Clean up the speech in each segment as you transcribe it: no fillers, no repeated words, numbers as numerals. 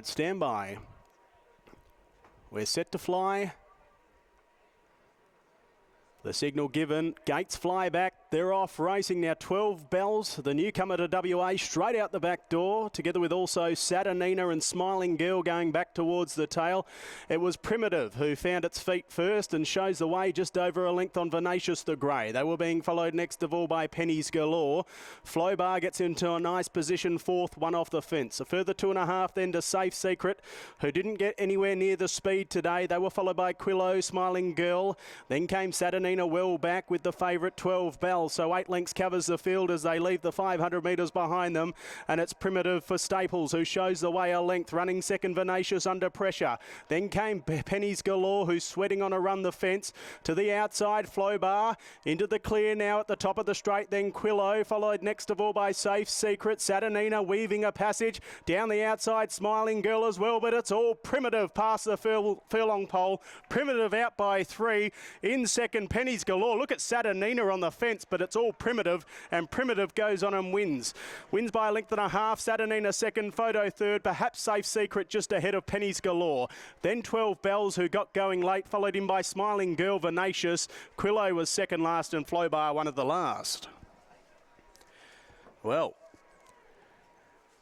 forward. Stand by. We're set to fly. The signal given, gates fly back, they're off racing now. 12 Bells, the newcomer to WA, straight out the back door, together with also Saturnina and Smiling Girl going back towards the tail. It was Primative who found its feet first and shows the way just over a length on Venacious the Grey. They were being followed next of all by Pennies Galore. Flowbar gets into a nice position, fourth, one off the fence. A further 2.5 then to Safe Secret, who didn't get anywhere near the speed today. They were followed by Quillo, Smiling Girl. Then came Saturnina well back with the favourite 12 Bells. So 8 lengths covers the field as they leave the 500 metres behind them. And it's Primative for Staples, who shows the way a length, running second Venacious under pressure. Then came Pennies Galore, who's sweating on a run the fence. To the outside, Flowbar. Into the clear now at the top of the straight. Then Quillo, followed next of all by Safe Secret. Saturnina weaving a passage. Down the outside, Smiling Girl as well. But it's all Primative past the furlong pole. Primative out by 3. In second, Pennies Galore. Look at Saturnina on the fence, but it's all Primative, and Primative goes on and wins. Wins by a length and a half. Saturnina second, Photo third, perhaps Safe Secret just ahead of Pennies Galore. Then 12 Bells, who got going late, followed in by Smiling Girl, Venacious. Quillo was second last, and Flowbar one of the last. Well,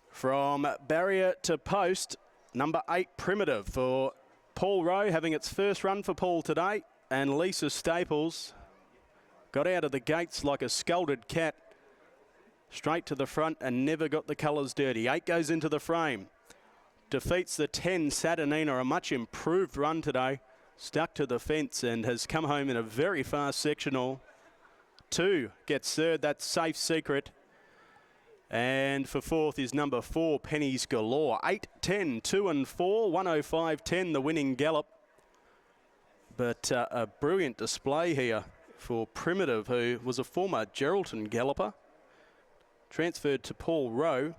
from barrier to post, number 8 Primative for Paul Rowe, having its first run for Paul today. And Lisa Staples got out of the gates like a scalded cat, straight to the front and never got the colours dirty. 8 goes into the frame. Defeats the 10 Saturnina, a much improved run today. Stuck to the fence and has come home in a very fast sectional. 2 gets third, that's Safe Secret. And for fourth is number 4, Pennies Galore. 8, 10, 2 and 4, 105.10 the winning gallop. But a brilliant display here for Primative, who was a former Geraldton galloper, transferred to Paul Rowe,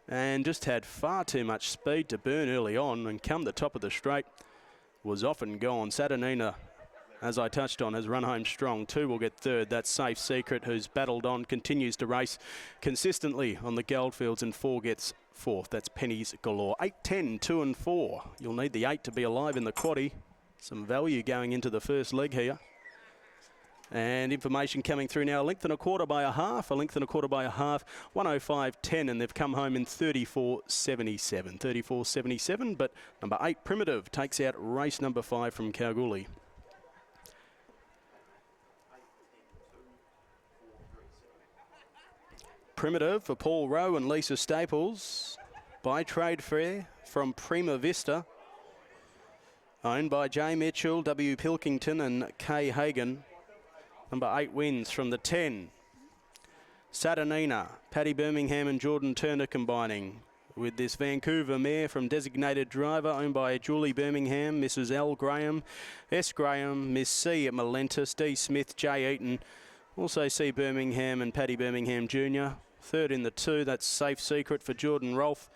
and just had far too much speed to burn early on, and come the top of the straight, was off and gone. Saturnina, as I touched on, has run home strong. 2 will get third. That's Safe Secret, who's battled on, continues to race consistently on the Goldfields, and 4 gets fourth. That's Pennies Galore. 8, 10, 2 and 4. You'll need the 8 to be alive in the quaddie. Some value going into the first leg here. And information coming through now. A length and a quarter by a half. A length and a quarter by a half. 105.10, and they've come home in 34.77. 34.77, but number 8 Primative takes out race number 5 from Kalgoorlie. Primative for Paul Rowe and Lisa Staples. By trade fair from Prima Vista. Owned by J. Mitchell, W. Pilkington and K. Hagan. Number 8 wins from the 10. Saturnina, Paddy Birmingham and Jordan Turner combining with this Vancouver mare from Designated Driver, owned by Julie Birmingham, Mrs. L. Graham, S. Graham, Miss C. Malentis, D. Smith, J. Eaton. Also C. Birmingham and Paddy Birmingham Jr. Third in the 2, that's Safe Secret for Jordan Rolfe.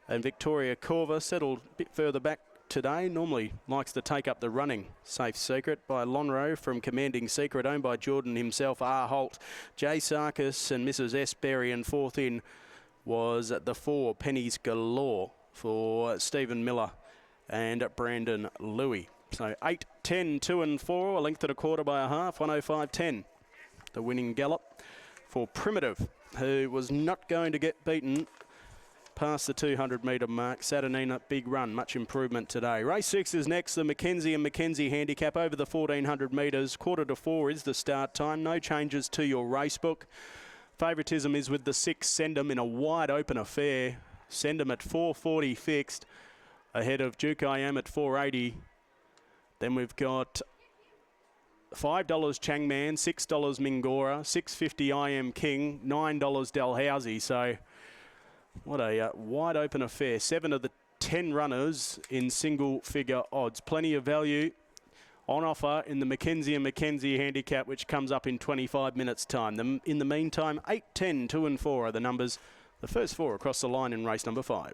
And Victoria Corva settled a bit further back today, normally likes to take up the running. Safe Secret by Lonro from Commanding Secret, owned by Jordan himself, R. Holt, J. Sarkis and Mrs. S. Berry, and fourth in was the 4 Pennies Galore for Stephen Miller and Brandon Louis. So 8, 10, 2 and 4, a length and a quarter by a half, 105.10. The winning gallop for Primative, who was not going to get beaten past the 200 metre mark. Saturnina, big run, much improvement today. Race 6 is next, the Mackenzie and Mackenzie Handicap over the 1400 metres. 3:45 is the start time. No changes to your race book. Favouritism is with the 6 Sendem in a wide open affair. Sendem at 440 fixed, ahead of Duke I Am at 480. Then we've got $5 Changman, $6 Mingora, $6.50 I Am King, $9 Dalhousie. So what a wide open affair. 7 of the 10 runners in single figure odds. Plenty of value on offer in the Mackenzie and Mackenzie Handicap, which comes up in 25 minutes time. In the meantime, 8, 10, 2 and 4 are the numbers. The first 4 across the line in race number 5.